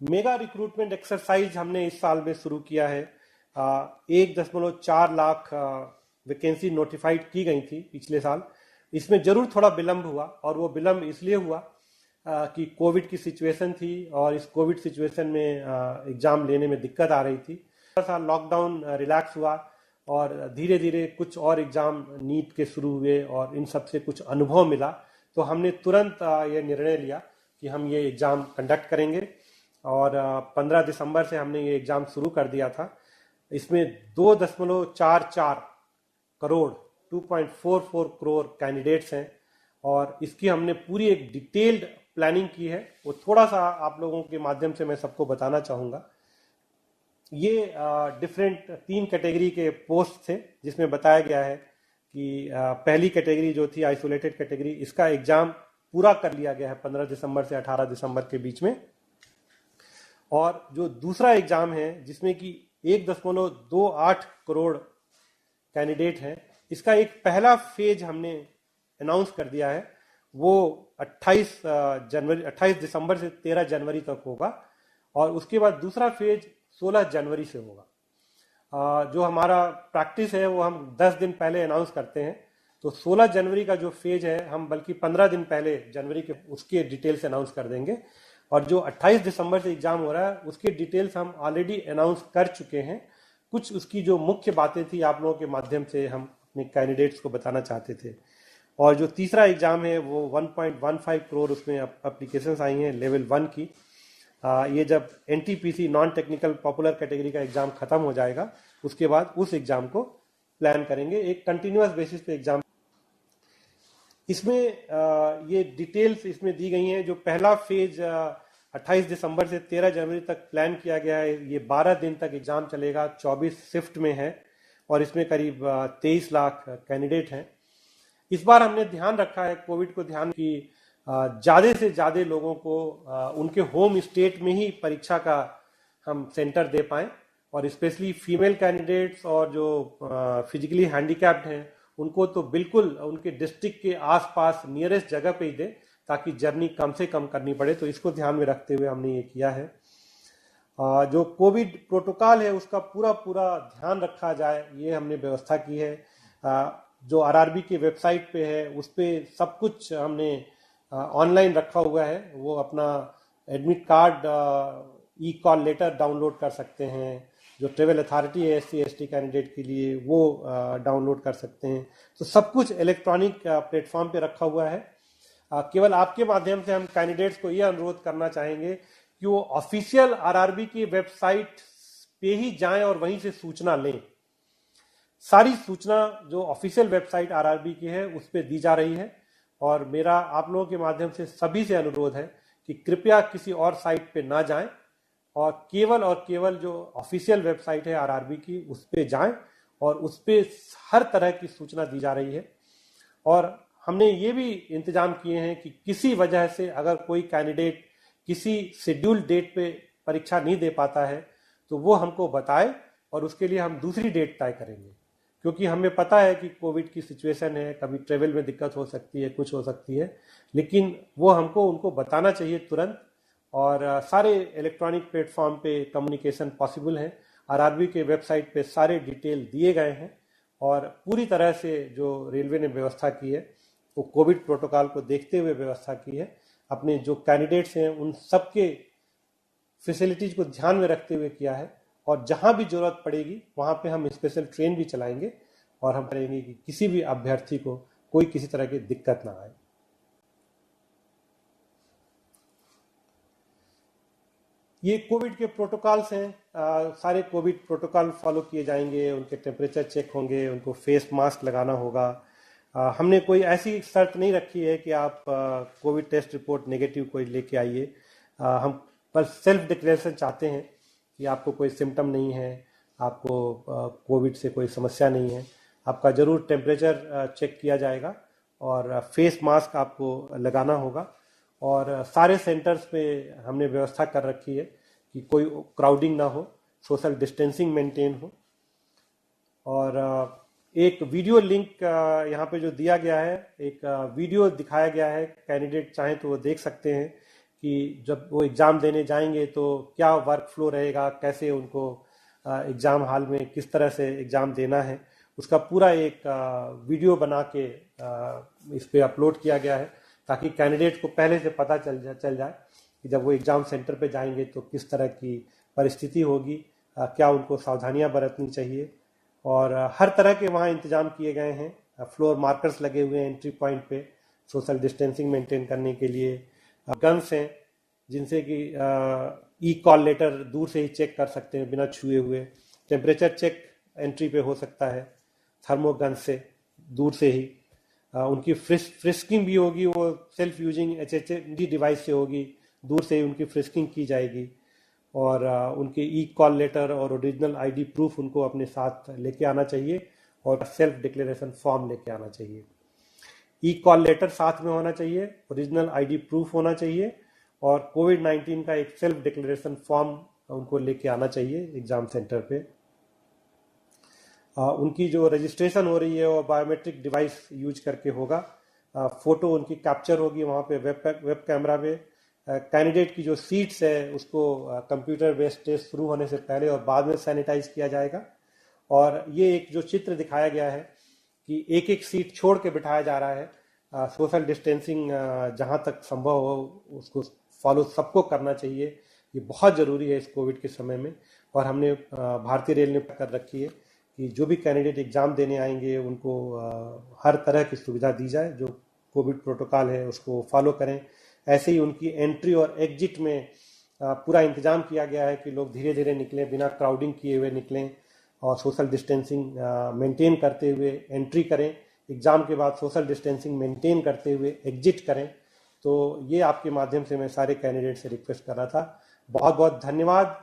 Mega recruitment exercise हमने इस साल में शुरू किया है। 1.4 लाख वैकेंसी नोटिफाइड की गई थी पिछले साल। इसमें जरूर थोड़ा विलंब हुआ, और वो विलंब इसलिए हुआ कि कोविड की सिचुएशन थी, और इस कोविड सिचुएशन में एग्जाम लेने में दिक्कत आ रही थी। थोड़ा सा लॉकडाउन रिलैक्स हुआ और धीरे धीरे कुछ और एग्जाम नीट के शुरू हुए, और इन सब से कुछ अनुभव मिला, तो हमने तुरंत ये निर्णय लिया कि हम ये एग्जाम कंडक्ट करेंगे। और 15 दिसंबर से हमने ये एग्जाम शुरू कर दिया था। इसमें 2.44 करोड़ 2.44 करोड़ कैंडिडेट्स हैं, और इसकी हमने पूरी एक डिटेल्ड प्लानिंग की है। वो थोड़ा सा आप लोगों के माध्यम से मैं सबको बताना चाहूँगा। ये डिफरेंट 3 कैटेगरी के पोस्ट थे, जिसमें बताया गया है कि पहली कैटेगरी जो थी आइसोलेटेड कैटेगरी, इसका एग्जाम पूरा कर लिया गया है 15 दिसंबर से 18 दिसंबर के बीच में। और जो दूसरा एग्जाम है, जिसमें कि 1.28 करोड़ कैंडिडेट हैं, इसका एक पहला फेज हमने अनाउंस कर दिया है। वो 28 दिसंबर से 13 जनवरी तक होगा, और उसके बाद दूसरा फेज 16 जनवरी से होगा। जो हमारा प्रैक्टिस है वो हम 10 दिन पहले अनाउंस करते हैं, तो 16 जनवरी का जो फेज है हम बल्कि 15 दिन पहले जनवरी के उसके डिटेल्स अनाउंस कर देंगे। और जो 28 दिसंबर से एग्जाम हो रहा है उसके डिटेल्स हम ऑलरेडी अनाउंस कर चुके हैं। कुछ उसकी जो मुख्य बातें थी आप लोगों के माध्यम से हम अपने कैंडिडेट्स को बताना चाहते थे। और जो तीसरा एग्जाम है वो 1.15 करोड़ उसमें एप्लीकेशंस आई हैं लेवल 1 की। ये जब NTPC non technical popular category का एग्जाम खत्म हो जाएगा, उसके बाद उस एग्जाम को प्लान करेंगे, एक कंटिन्यूअस बेसिस पे एग्जाम। इसमें ये डिटेल्स इसमें दी गई हैं। जो पहला फेज 28 दिसंबर से 13 जनवरी तक प्लान किया गया है, ये 12 दिन तक एग्जाम चलेगा, 24 शिफ्ट में है, और इसमें करीब 23 लाख कैंडिडेट हैं। इस बार हमने ध्यान रखा है कोविड को ध्यान की ज़्यादा से ज़्यादा लोगों को उनके होम स्टेट में ही परीक्षा का हम सेंटर दे पाएं, और स्पेशली फीमेल कैंडिडेट्स और जो फिजिकली हैंडीकैप्ड हैं उनको तो बिल्कुल उनके डिस्ट्रिक्ट के आसपास नियरेस्ट जगह पे ही दे, ताकि जर्नी कम से कम करनी पड़े। तो इसको ध्यान में रखते हुए हमने ये किया है। जो कोविड प्रोटोकॉल है उसका पूरा पूरा ध्यान रखा जाए, ये हमने व्यवस्था की है। जो आरआरबी की वेबसाइट पे है उस पर सब कुछ हमने ऑनलाइन रखा हुआ है। वो अपना एडमिट कार्ड ई कॉल लेटर डाउनलोड कर सकते हैं। जो ट्रेवल अथॉरिटी है एससी एसटी कैंडिडेट के लिए वो डाउनलोड कर सकते हैं। तो सब कुछ इलेक्ट्रॉनिक प्लेटफॉर्म पे रखा हुआ है। केवल आपके माध्यम से हम कैंडिडेट्स को ये अनुरोध करना चाहेंगे कि वो ऑफिशियल आरआरबी की वेबसाइट पे ही जाएं और वहीं से सूचना लें। सारी सूचना जो ऑफिशियल वेबसाइट आरआरबी की है उस पर दी जा रही है, और मेरा आप लोगों के माध्यम से सभी से अनुरोध है कि कृपया किसी और साइट पे ना जाएं, और केवल जो ऑफिशियल वेबसाइट है आरआरबी की उस पे जाएं, और उस पे हर तरह की सूचना दी जा रही है। और हमने ये भी इंतजाम किए हैं कि किसी वजह से अगर कोई कैंडिडेट किसी शेड्यूल्ड डेट पे परीक्षा नहीं दे पाता है तो वो हमको बताए, और उसके लिए हम दूसरी डेट तय करेंगे। क्योंकि हमें पता है कि कोविड की सिचुएशन है, कभी ट्रेवल में दिक्कत हो सकती है, कुछ हो सकती है, लेकिन वो हमको उनको बताना चाहिए तुरंत। और सारे इलेक्ट्रॉनिक प्लेटफॉर्म पे कम्युनिकेशन पॉसिबल है। आरआरबी के वेबसाइट पे सारे डिटेल दिए गए हैं, और पूरी तरह से जो रेलवे ने व्यवस्था की है वो कोविड प्रोटोकॉल को देखते हुए व्यवस्था की है। अपने जो कैंडिडेट्स हैं उन सबके फैसिलिटीज को ध्यान में रखते हुए किया है, और जहां भी जरूरत पड़ेगी वहां पे हम स्पेशल ट्रेन भी चलाएंगे, और हम करेंगे कि किसी भी अभ्यर्थी को कोई किसी तरह की दिक्कत ना आए। ये कोविड के प्रोटोकॉल्स हैं। सारे कोविड प्रोटोकॉल फॉलो किए जाएंगे, उनके टेम्परेचर चेक होंगे, उनको फेस मास्क लगाना होगा। हमने कोई ऐसी शर्त नहीं रखी है कि आप कोविड टेस्ट रिपोर्ट नेगेटिव कोई लेके आइए। हम बस सेल्फ डिक्लेरेशन चाहते हैं कि आपको कोई सिम्टम नहीं है, आपको कोविड से कोई समस्या नहीं है। आपका ज़रूर टेम्परेचर चेक किया जाएगा, और फेस मास्क आपको लगाना होगा। और सारे सेंटर्स पे हमने व्यवस्था कर रखी है कि कोई क्राउडिंग ना हो, सोशल डिस्टेंसिंग मेंटेन हो। और एक वीडियो लिंक यहाँ पे जो दिया गया है, एक वीडियो दिखाया गया है, कैंडिडेट चाहें तो वो देख सकते हैं कि जब वो एग्ज़ाम देने जाएंगे तो क्या वर्क फ्लो रहेगा, कैसे उनको एग्ज़ाम हॉल में किस तरह से एग्ज़ाम देना है, उसका पूरा एक वीडियो बना के इस पे अपलोड किया गया है, ताकि कैंडिडेट को पहले से पता चल जाए कि जब वो एग्ज़ाम सेंटर पे जाएंगे तो किस तरह की परिस्थिति होगी, क्या उनको सावधानियां बरतनी चाहिए। और हर तरह के वहाँ इंतजाम किए गए हैं, फ्लोर मार्कर्स लगे हुए हैं एंट्री पॉइंट पे सोशल डिस्टेंसिंग मेंटेन करने के लिए, गन्स हैं जिनसे कि ई कॉल लेटर दूर से ही चेक कर सकते हैं बिना छुए हुए, टेम्परेचर चेक एंट्री पे हो सकता है थर्मोगन से दूर से ही, उनकी फ्रिस्किंग भी होगी, वो सेल्फ यूजिंग HHD डिवाइस से होगी, दूर से ही उनकी फ्रिस्किंग की जाएगी। और उनके ई कॉल लेटर और ओरिजिनल ID प्रूफ उनको अपने साथ लेके आना चाहिए और सेल्फ डिक्लेरेशन फॉर्म लेके आना चाहिए। ई कॉल लेटर साथ में होना चाहिए, ओरिजिनल ID प्रूफ होना चाहिए और कोविड-19 का एक सेल्फ डिक्लेरेशन फॉर्म उनको लेके आना चाहिए एग्जाम सेंटर पे। उनकी जो रजिस्ट्रेशन हो रही है वो बायोमेट्रिक डिवाइस यूज करके होगा, फोटो उनकी कैप्चर होगी वहाँ पे वेब कैमरा में। कैंडिडेट की जो सीट्स है उसको कंप्यूटर बेस्ड टेस्ट शुरू होने से पहले और बाद में सैनिटाइज किया जाएगा। और ये एक जो चित्र दिखाया गया है कि एक एक सीट छोड़ के बिठाया जा रहा है, सोशल डिस्टेंसिंग जहाँ तक संभव हो उसको फॉलो सबको करना चाहिए, ये बहुत ज़रूरी है इस कोविड के समय में। और हमने भारतीय रेल ने कर रखी है कि जो भी कैंडिडेट एग्ज़ाम देने आएंगे उनको हर तरह की सुविधा दी जाए, जो कोविड प्रोटोकॉल है उसको फॉलो करें। ऐसे ही उनकी एंट्री और एग्जिट में पूरा इंतजाम किया गया है कि लोग धीरे धीरे निकलें, बिना क्राउडिंग किए हुए निकलें और सोशल डिस्टेंसिंग मेंटेन करते हुए एंट्री करें, एग्ज़ाम के बाद सोशल डिस्टेंसिंग मेंटेन करते हुए एग्जिट करें। तो ये आपके माध्यम से मैं सारे कैंडिडेट से रिक्वेस्ट कर रहा था। बहुत बहुत धन्यवाद।